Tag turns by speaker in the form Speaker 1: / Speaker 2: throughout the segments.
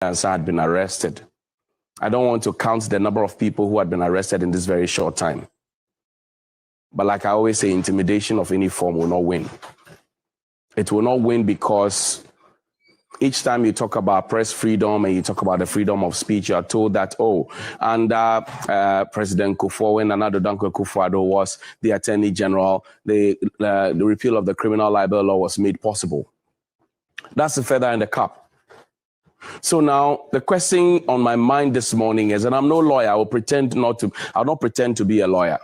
Speaker 1: Ansah had been arrested. I don't want to count the number of people who had been arrested in this very short time. But like I always say, intimidation of any form will not win. It will not win because each time you talk about press freedom and you talk about the freedom of speech, you are told that, oh, under President Kufuor, when Nana Dankwa Akufo-Addo was the Attorney General, the repeal of the criminal libel law was made possible. That's the feather in the cap. So now the question on my mind this morning is, and I'm no lawyer, I'll not pretend to be a lawyer,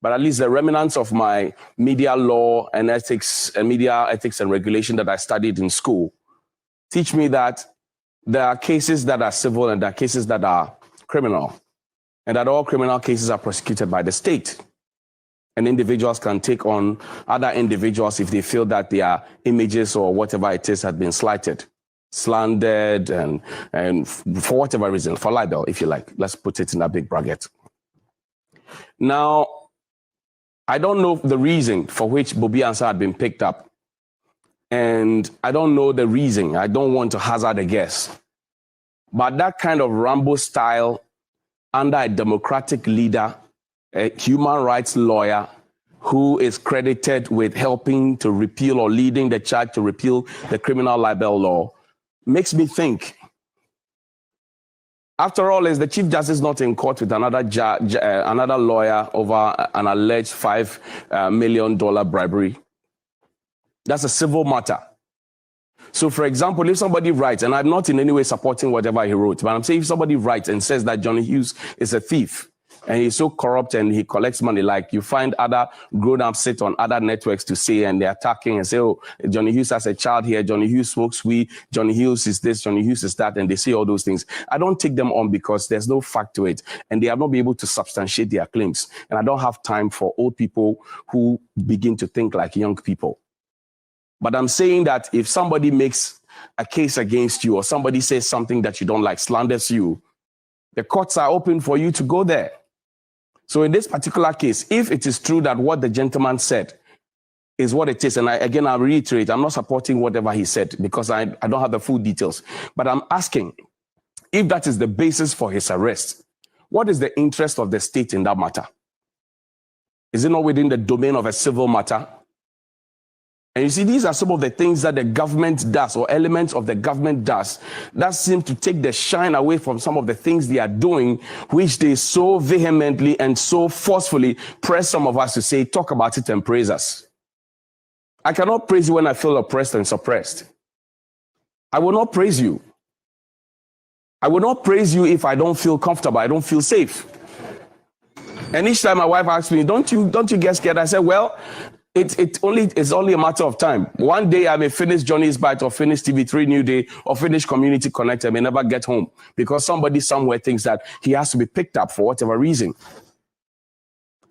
Speaker 1: but at least the remnants of my media law and ethics and media ethics and regulation that I studied in school teach me that there are cases that are civil and there are cases that are criminal, and that all criminal cases are prosecuted by the state. And individuals can take on other individuals if they feel that their images or whatever it is had been slighted, slandered, and for whatever reason, for libel, if you like. Let's put it in that big bracket. Now, I don't know the reason for which Bobbie Ansah had been picked up. And I don't know the reason. I don't want to hazard a guess. But that kind of Rambo style under a democratic leader, a human rights lawyer who is credited with helping to repeal or leading the charge to repeal the criminal libel law, makes me think, after all, is the Chief Justice not in court with another another lawyer over an alleged $5 million bribery? That's a civil matter. So, for example, if somebody writes, and I'm not in any way supporting whatever he wrote, but I'm saying if somebody writes and says that Johnnie Hughes is a thief, and he's so corrupt and he collects money, like you find other grown-ups sit on other networks to say, and they're attacking and say, oh, Johnnie Hughes has a child here, Johnnie Hughes smokes weed, Johnnie Hughes is this, Johnnie Hughes is that, and they say all those things. I don't take them on because there's no fact to it, and they have not been able to substantiate their claims. And I don't have time for old people who begin to think like young people. But I'm saying that if somebody makes a case against you or somebody says something that you don't like, slanders you, the courts are open for you to go there. So in this particular case, if it is true that what the gentleman said is what it is, and I'll reiterate, I'm not supporting whatever he said because I don't have the full details, but I'm asking, if that is the basis for his arrest, what is the interest of the state in that matter? Is it not within the domain of a civil matter? And you see, these are some of the things that the government does, or elements of the government does, that seem to take the shine away from some of the things they are doing, which they so vehemently and so forcefully press some of us to say, talk about it and praise us. I cannot praise you when I feel oppressed and suppressed. I will not praise you. I will not praise you if I don't feel comfortable, I don't feel safe. And each time my wife asks me, don't you get scared? I say, well, it's only a matter of time. One day I may finish Johnny's Bite or finish TV3 New Day or finish Community Connect. I may never get home because somebody somewhere thinks that he has to be picked up for whatever reason.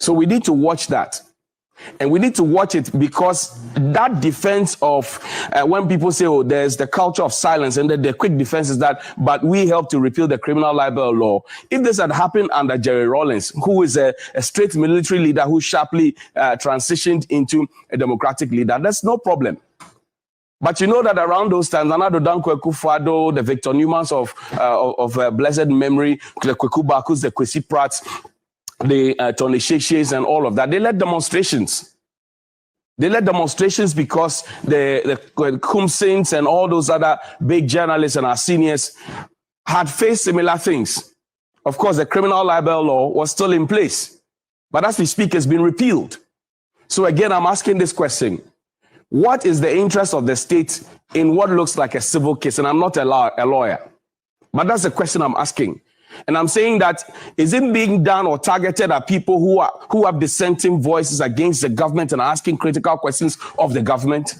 Speaker 1: So we need to watch that. And we need to watch it because that defense of when people say, oh, there's the culture of silence, and then the quick defense is that, but we helped to repeal the criminal libel law. If this had happened under Jerry Rawlings, who is a straight military leader who sharply transitioned into a democratic leader, that's no problem. But you know that around those times, Nana Dankwa Akufo-Addo, the Victor Newmans of blessed memory, the Kweku Bakus, the Kwesi Prats, the Tony Sheshes and all of that, they led demonstrations. They led demonstrations because the Kumsins and all those other big journalists and our seniors had faced similar things. Of course, the criminal libel law was still in place, but as we speak, it's been repealed. So again, I'm asking this question. What is the interest of the state in what looks like a civil case? And I'm not a lawyer, but that's the question I'm asking. And I'm saying that, is it being done or targeted at people who have dissenting voices against the government and are asking critical questions of the government?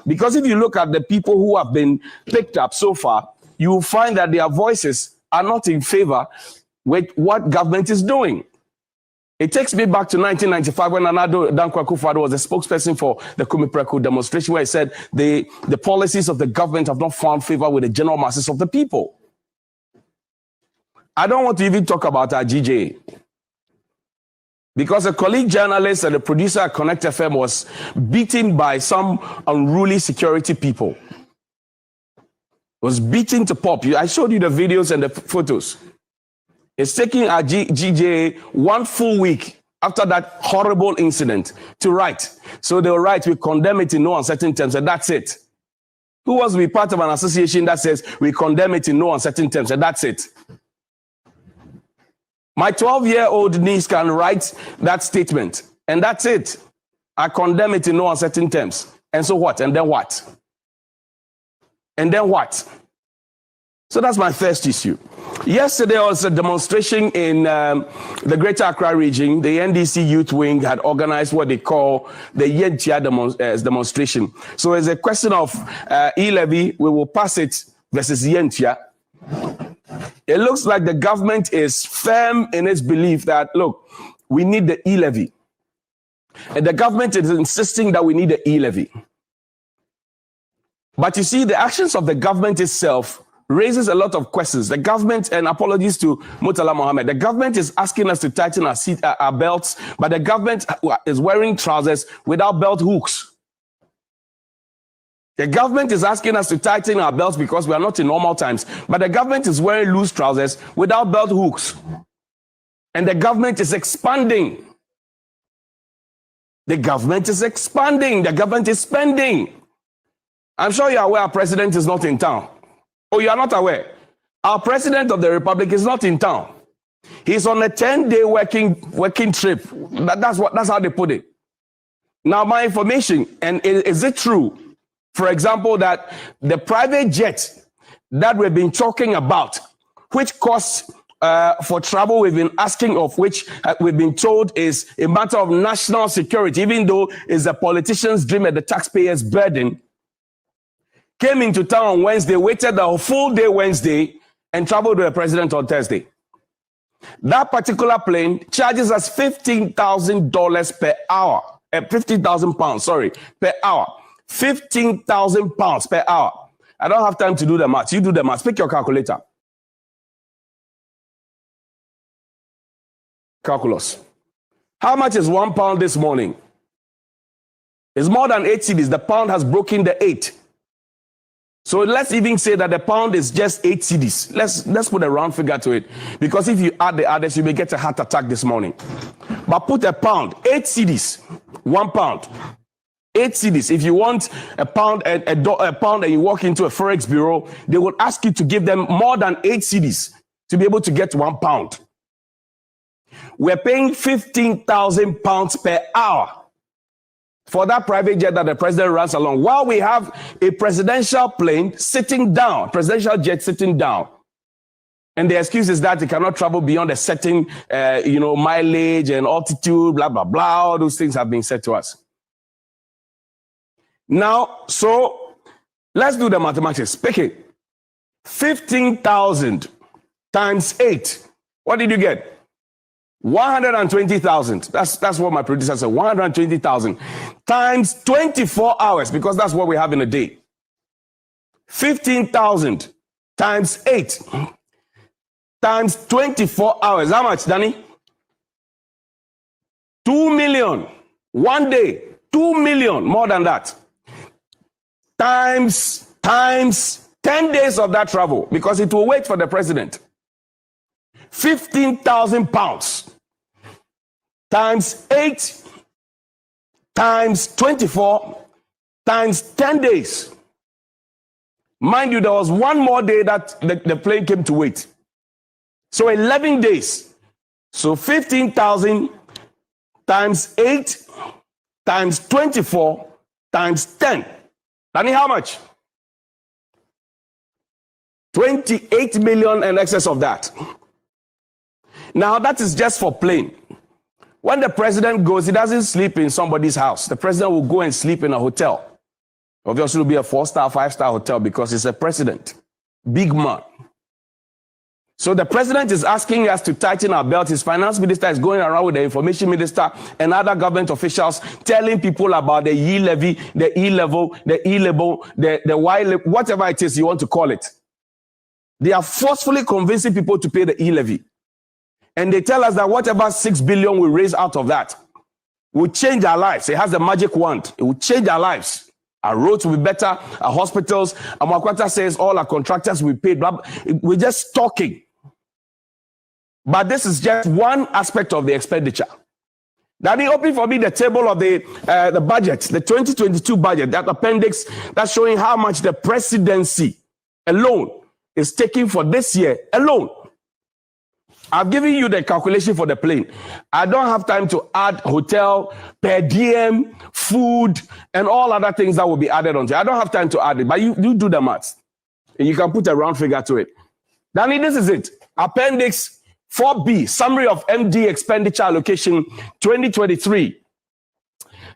Speaker 1: Because if you look at the people who have been picked up so far, you will find that their voices are not in favor with what government is doing. It takes me back to 1995 when Nana Dankwa Akufo-Addo was a spokesperson for the Kumipreku demonstration, where he said the policies of the government have not found favor with the general masses of the people. I don't want to even talk about our GJ, because a colleague journalist and a producer at Connect FM was beaten by some unruly security people. was beaten to pulp. I showed you the videos and the photos. It's taking our GJA 1 full week after that horrible incident to write. So they'll write, we condemn it in no uncertain terms, and that's it. Who wants to be part of an association that says we condemn it in no uncertain terms, and that's it? My 12-year-old niece can write that statement, and that's it. I condemn it in no uncertain terms. And so what? And then what? And then what? So that's my first issue. Yesterday was a demonstration in the Greater Accra region. The NDC Youth Wing had organized what they call the Yentia demonstration. So it's a question of e-levy, we will pass it versus Yentia. It looks like the government is firm in its belief that, look, we need the e-levy. And the government is insisting that we need the e-levy. But you see, the actions of the government itself raises a lot of questions. The government, and apologies to Murtala Mohammed, the government is asking us to tighten our belts, but the government is wearing trousers without belt hooks. The government is asking us to tighten our belts because we are not in normal times, but the government is wearing loose trousers without belt hooks. And the government is expanding. The government is expanding. The government is spending. I'm sure you're aware our president is not in town. Oh, you are not aware? Our president of the republic is not in town. He's on a 10-day working trip. That's how they put it. Now, my information, and is it true, for example, that the private jet that we've been talking about, which costs for travel we've been asking of, which we've been told is a matter of national security, even though it's the politician's dream and the taxpayer's burden, came into town on Wednesday, waited a full day Wednesday, and traveled with the president on Thursday. That particular plane charges us $15,000 per hour, 15,000 pounds, sorry, per hour. 15,000 pounds per hour. I don't have time to do the math. You do the math. Pick your calculator. Calculus. How much is 1 pound this morning? It's more than 8 cedis. The pound has broken the 8. So let's even say that the pound is just 8 cedis. Let's put a round figure to it. Because if you add the others, you may get a heart attack this morning. But put a pound, 8 cedis, 1 pound. 8 cedis. If you want a pound, a pound, and you walk into a forex bureau, they will ask you to give them more than 8 cedis to be able to get 1 pound. We're paying 15,000 pounds per hour for that private jet that the president runs along, while we have a presidential plane sitting down, presidential jet sitting down. And the excuse is that it cannot travel beyond a certain, mileage and altitude, blah, blah, blah. All those things have been said to us. Now, so let's do the mathematics. Pick it. 15,000 times 8. What did you get? 120,000. That's what my producer said. 120,000 times 24 hours, because that's what we have in a day. 15,000 times 8 times 24 hours. How much, Danny? 2 million. 1 day. 2 million. More than that. Times 10 days of that travel, because it will wait for the president. 15,000 pounds times 8 times 24 times 10 days. Mind you, there was one more day that the plane came to wait. So 11 days. So 15,000 times 8 times 24 times 10. Danny, how much? 28 million and excess of that. Now, that is just for plane. When the president goes, he doesn't sleep in somebody's house. The president will go and sleep in a hotel. Obviously, it will be a 4-star, 5-star hotel because he's a president. Big man. So the president is asking us to tighten our belt. His finance minister is going around with the information minister and other government officials telling people about the e-levy, the E-level, the E-level, the Y-level, whatever it is you want to call it. They are forcefully convincing people to pay the e-levy. And they tell us that whatever 6 billion we raise out of that will change our lives. It has a magic wand. It will change our lives. Our roads will be better, our hospitals. And Mwakwata says all our contractors will be paid. We're just talking. But this is just one aspect of the expenditure. That he opened for me the table of the budget, the 2022 budget, that appendix that's showing how much the presidency alone is taking for this year alone. I've given you the calculation for the plane. I don't have time to add hotel, per diem, food, and all other things that will be added onto it. I don't have time to add it, but you do the maths. And you can put a round figure to it. Danny, this is it. Appendix 4B, Summary of MD Expenditure Allocation 2023.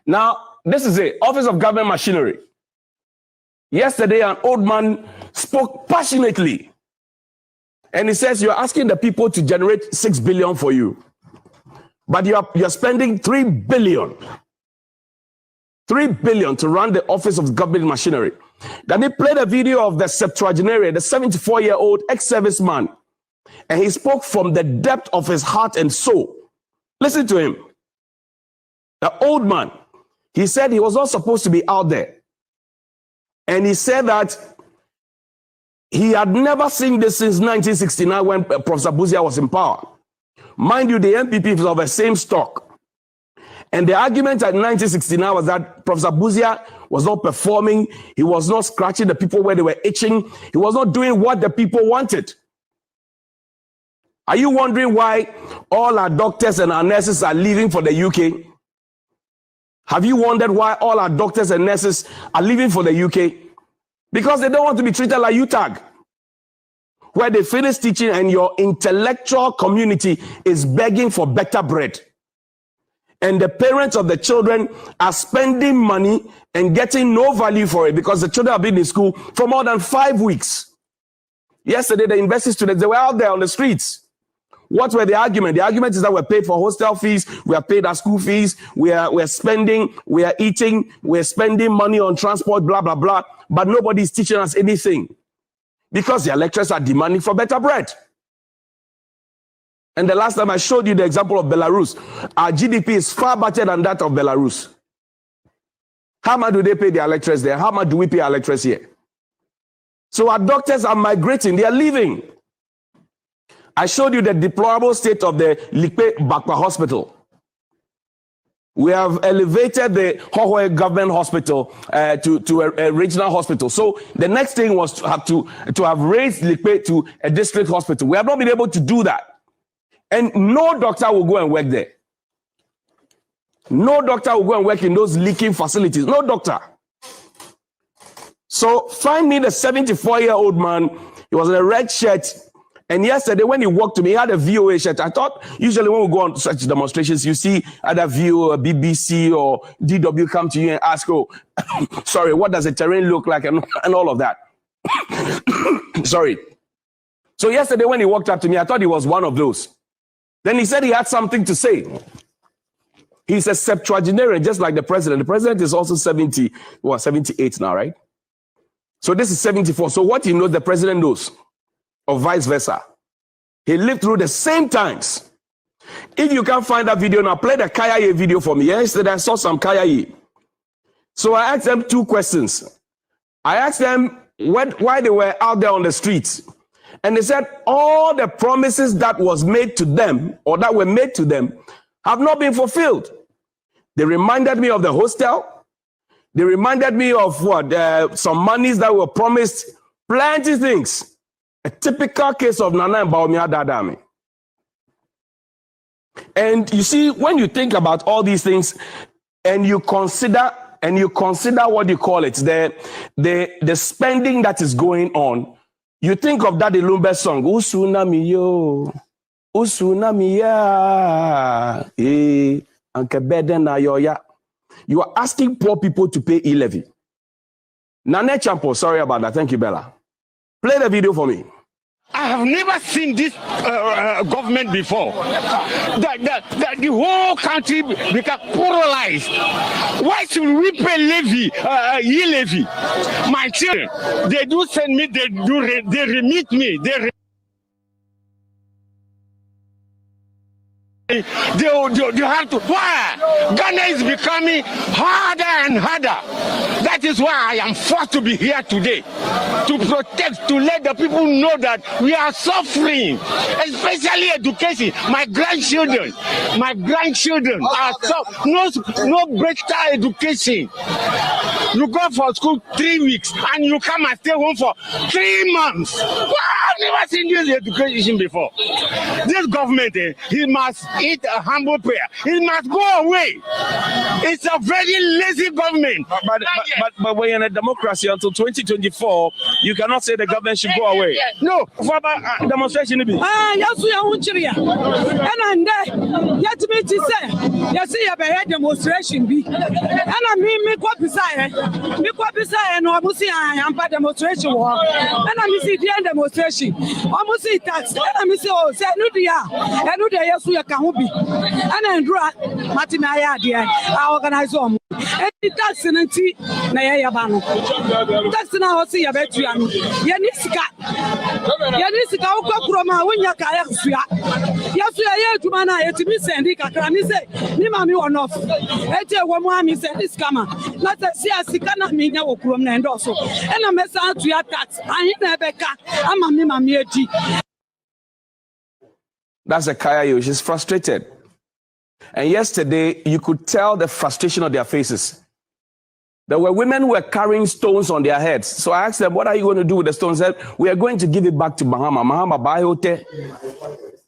Speaker 1: Now, this is it. Office of Government Machinery. Yesterday, an old man spoke passionately. And he says, you're asking the people to generate 6 billion for you. But you're spending 3 billion. 3 billion to run the Office of Government Machinery. Then he played a video of the septuagenarian, the 74-year-old ex-serviceman. And he spoke from the depth of his heart and soul. Listen to him. The old man, he said he was not supposed to be out there. And he said that he had never seen this since 1969 when Professor Buzia was in power. Mind you, the MPP is of the same stock. And the argument at 1969 was that Professor Buzia was not performing. He was not scratching the people where they were itching. He was not doing what the people wanted. Are you wondering why all our doctors and our nurses are leaving for the UK? Have you wondered why all our doctors and nurses are leaving for the UK? Because they don't want to be treated like UTAG, where they finish teaching and your intellectual community is begging for better bread. And the parents of the children are spending money and getting no value for it because the children have been in school for more than 5 weeks. Yesterday, the university students, they were out there on the streets. What were the argument? The argument is that we're paid for hostel fees, we are paid our school fees, we're spending, we are eating, we're spending money on transport, blah, blah, blah. But nobody's teaching us anything because their lecturers are demanding for better bread. And the last time I showed you the example of Belarus, our GDP is far better than that of Belarus. How much do they pay their lecturers there? How much do we pay our lecturers here? So our doctors are migrating, they are leaving. I showed you the deplorable state of the Likpe Bakwa Hospital. We have elevated the Hohoe Government Hospital to a regional hospital. So the next thing was to have raised Likpe to a district hospital. We have not been able to do that. And no doctor will go and work there. No doctor will go and work in those leaking facilities. No doctor. So find me the 74-year-old man. He was in a red shirt. And yesterday, when he walked to me, he had a VOA shirt. I thought, usually when we go on such demonstrations, you see either VOA, BBC, or DW come to you and ask, oh, sorry, what does the terrain look like, and all of that. Sorry. So yesterday, when he walked up to me, I thought he was one of those. Then he said he had something to say. He's a septuagenarian, just like the president. The president is also 78 now, right? So this is 74. So what he knows, the president knows. Or vice versa. He lived through the same times. If you can't find that video now, play the Kayaye video for me. Yesterday I saw some Kayaye. So I asked them 2 questions. I asked them why they were out there on the streets. And they said all the promises that was made to them or that were made to them have not been fulfilled. They reminded me of the hostel. They reminded me of what? Some monies that were promised. Plenty of things. A typical case of Nana and Baumia Dadame. And you see, when you think about all these things and you consider what you call it, the spending that is going on, you think of that Ilumbe song, Usunami yo, Usunami ya, Anke Beden na yoya. You are asking poor people to pay e-levy. Nane Champo, sorry about that. Thank you, Bella. Play the video for me.
Speaker 2: I have never seen this government before. The whole country become polarized. Why should we pay levy, e-levy? My children, they do send me, they remit me. They have to. Why? Ghana is becoming harder and harder. That is why I am forced to be here today to protect, to let the people know that we are suffering, especially education. My grandchildren are no better education. You go for school 3 weeks and you come and stay home for 3 months. Wow, I've never seen this education before. This government, he must eat a humble prayer. It must go away. It's a very lazy government.
Speaker 3: But we're in a democracy until 2024. You cannot say the government should go away.
Speaker 2: No.
Speaker 3: For demonstration,
Speaker 4: yes, we are Unchiria. And yet me to say, yes, you have a demonstration. And I mean, me what beside, and I was saying, I demonstration. And I see the demonstration. Almost see tax. And I miss oh, say, no, dear, and no, yes, we are Kahubi. And I draw Martinaya, dear, I organize them. And that's an anti Nayabano. That's now see a veteran. Yanisika, Okroma, when you can. Yes, we are here to man. To me, Sandika, can you say, Nimami or not? Ete Wamami said this camera. Not a Siasicana Mina Okrom and also. And a mess out to your tax. I never cut. I'm a Mimami.
Speaker 1: That's a Kaya. She's frustrated. And yesterday, you could tell the frustration on their faces. There were women who were carrying stones on their heads. So I asked them, what are you going to do with the stones? They said, we are going to give it back to Mahama. Mahama, Bayote.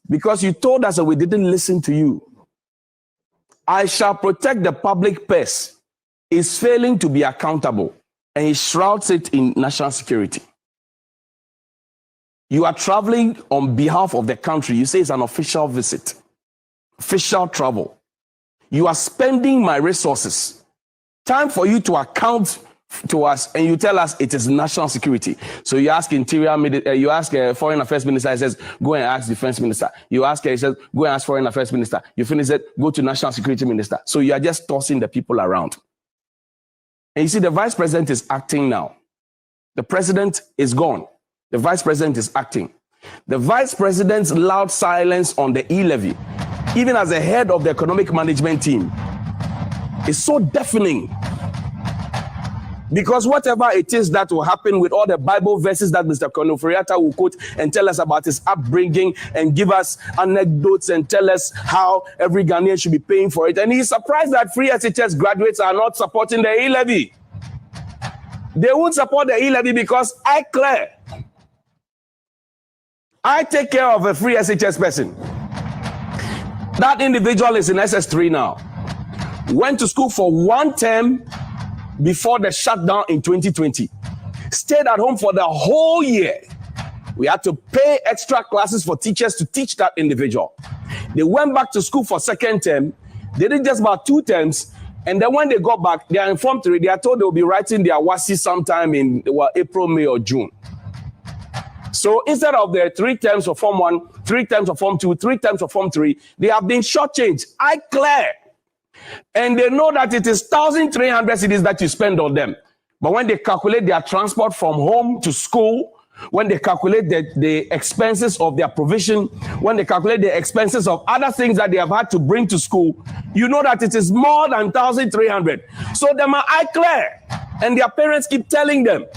Speaker 1: Because you told us that we didn't listen to you. I shall protect the public purse. Is failing to be accountable. And he shrouds it in national security. You are traveling on behalf of the country. You say it's an official visit. Official travel. You are spending my resources. Time for you to account to us, and you tell us it is national security. So you ask you ask Foreign Affairs Minister, he says, go and ask Defense Minister. You ask he says, go and ask Foreign Affairs Minister. You finish it, go to National Security Minister. So you are just tossing the people around. And you see, the Vice President is acting now. The President is gone. The Vice President is acting. The Vice President's loud silence on the e-levy, even as the head of the economic management team, is so deafening. Because whatever it is that will happen with all the Bible verses that Mr. Konoforiata will quote and tell us about his upbringing and give us anecdotes and tell us how every Ghanaian should be paying for it. And he's surprised that free SHS graduates are not supporting the e-levy. They won't support the e-levy because I take care of a free SHS person. That individual is in SS3 now. Went to school for 1 term before the shutdown in 2020. Stayed at home for the whole year. We had to pay extra classes for teachers to teach that individual. They went back to school for 2nd term. They did just about 2 terms. And then when they got back, they are informed, they are told they'll be writing their WASI sometime in April, May, or June. So instead of the 3 terms of Form 1, 3 terms of Form 2, 3 terms of Form 3, they have been shortchanged. And they know that it is 1,300 cedis that you spend on them. But when they calculate their transport from home to school, when they calculate the expenses of their provision, when they calculate the expenses of other things that they have had to bring to school, you know that it is more than 1,300. So them are clear. And their parents keep telling them,